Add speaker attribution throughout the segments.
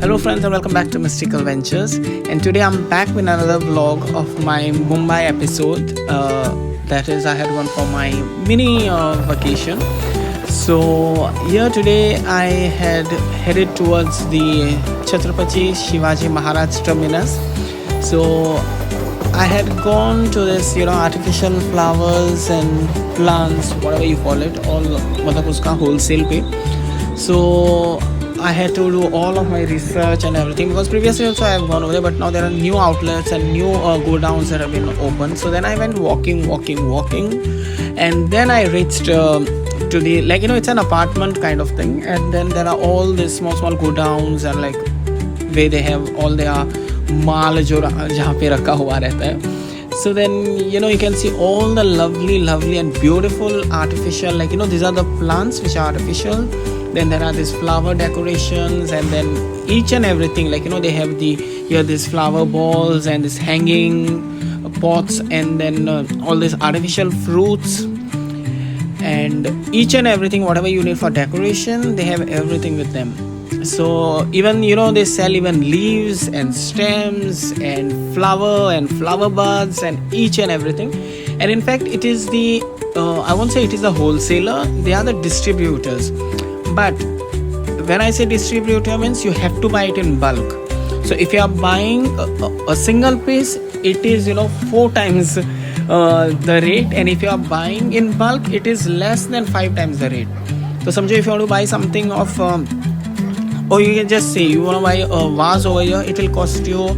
Speaker 1: Hello friends and welcome back to Mystical Ventures, and today I'm back with another vlog of my Mumbai episode. That is, I had one for my mini vacation. So here today I had headed towards the Chhatrapati Shivaji Maharaj terminus. So I had gone to this artificial flowers and plants, whatever you call it, all मतलब उसका wholesale पे. So I had to do all of my research and everything, because previously also I have gone over there, but now there are new outlets and new go downs that have been opened. So then I went walking, and then I reached to the it's an apartment kind of thing, and then there are all these small go downs, and where they have all their माल जो जहाँ पे रखा हुआ रहता है. So then you can see all the lovely and beautiful artificial, these are the plants which are artificial. Then there are these flower decorations, and then each and everything, they have these flower balls and this hanging pots, and then all these artificial fruits, and each and everything whatever you need for decoration, they have everything with them. So even they sell even leaves and stems and flower buds and each and everything. And in fact it is the I won't say it is a wholesaler, they are the distributors. But when I say distributor, means you have to buy it in bulk. So if you are buying a single piece, it is 4 times the rate, and if you are buying in bulk, it is less than 5 times the rate. So समझो if you want to buy something of or you can just say you want to buy a vase over here, it will cost you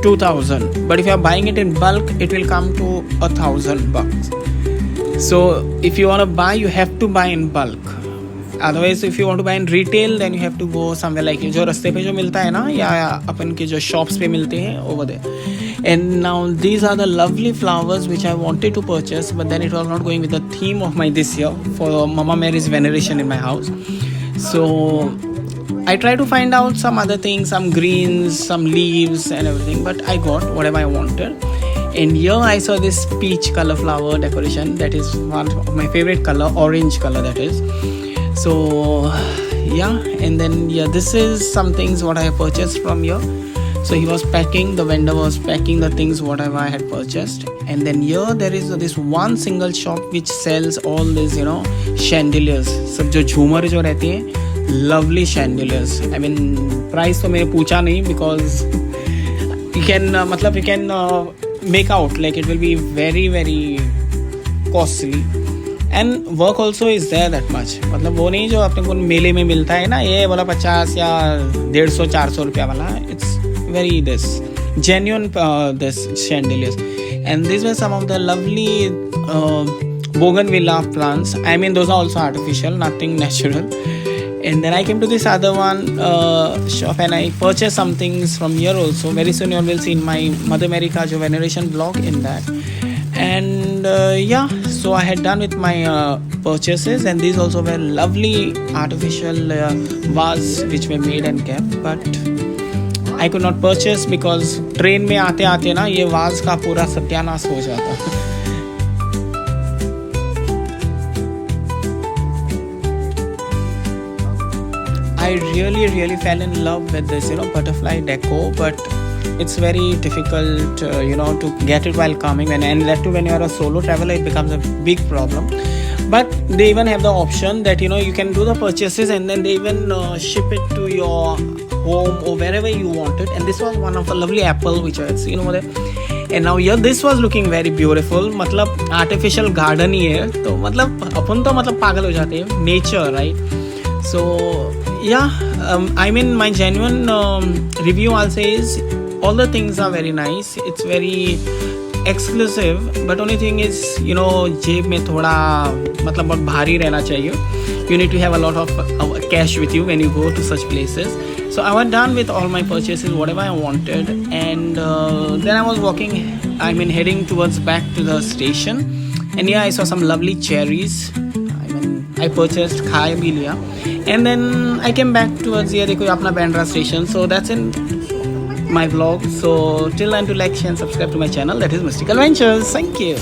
Speaker 1: 2,000, but if you are buying it in bulk, it will come to $1,000. So if you want to buy, you have to buy in bulk. Otherwise if you want to buy in retail, then you have to go somewhere like जो रास्ते पे जो मिलता है ना, या अपन के जो shops पे मिलते हैं, over there. And now these are the lovely flowers which I wanted to purchase, but then it was not going with the theme of my this year for Mama Mary's veneration in my house. So I tried to find out some other things, some greens, some leaves and everything, but I got whatever I wanted. And here I saw this peach color flower decoration, that is one of my favorite color, orange color that is. So yeah, and then this is some things what I have purchased from here. So he was packing, the vendor was packing the things whatever I had purchased. And then here there is this one single shop which sells all these chandeliers, सब जो झूमर जो रहती हैं, lovely chandeliers. I mean price तो मैंने पूछा नहीं, because you can make out it will be very costly. And work also is there that much. मतलब वो नहीं जो अपने को मेले में मिलता है ना, ये वाला 50 या 150-400 रुपया वाला. It's very this genuine this chandeliers. And these were some of the lovely bougainvillea plants. I mean those are also artificial, nothing natural. And then I came to this other one shop, and I purchased some things from here also. Very soon you will see in my Mother Mary ka jo veneration vlog in that. And so I had done with my purchases, and these also were lovely artificial vase which were made and kept, but I could not purchase because train में आते आते ना ये vase का पूरा सत्यानाश हो जाता. I really fell in love with this butterfly deco, but it's very difficult to get it while coming, and that too when you are a solo traveler, it becomes a big problem. But they even have the option that you can do the purchases, and then they even ship it to your home or wherever you want it. And this was one of the lovely apple which I had seen over there. And now here this was looking very beautiful. मतलब artificial garden ही है, तो मतलब अपन तो मतलब पागल हो जाते हैं, nature, right? So yeah, I mean my genuine review I'll say is all the things are very nice. It's very exclusive, but only thing is जेब में थोड़ा मतलब बहुत भारी रहना चाहिए. You need to have a lot of cash with you when you go to such places. So I was done with all my purchases, whatever I wanted, and then I was heading towards back to the station. And I saw some lovely cherries. I purchased, khaya bhi liya, and then I came back towards here. देखो अपना Bandra station. So that's in my vlog. So till then, to like, share and subscribe to my channel, that is Mystical Ventures. Thank you.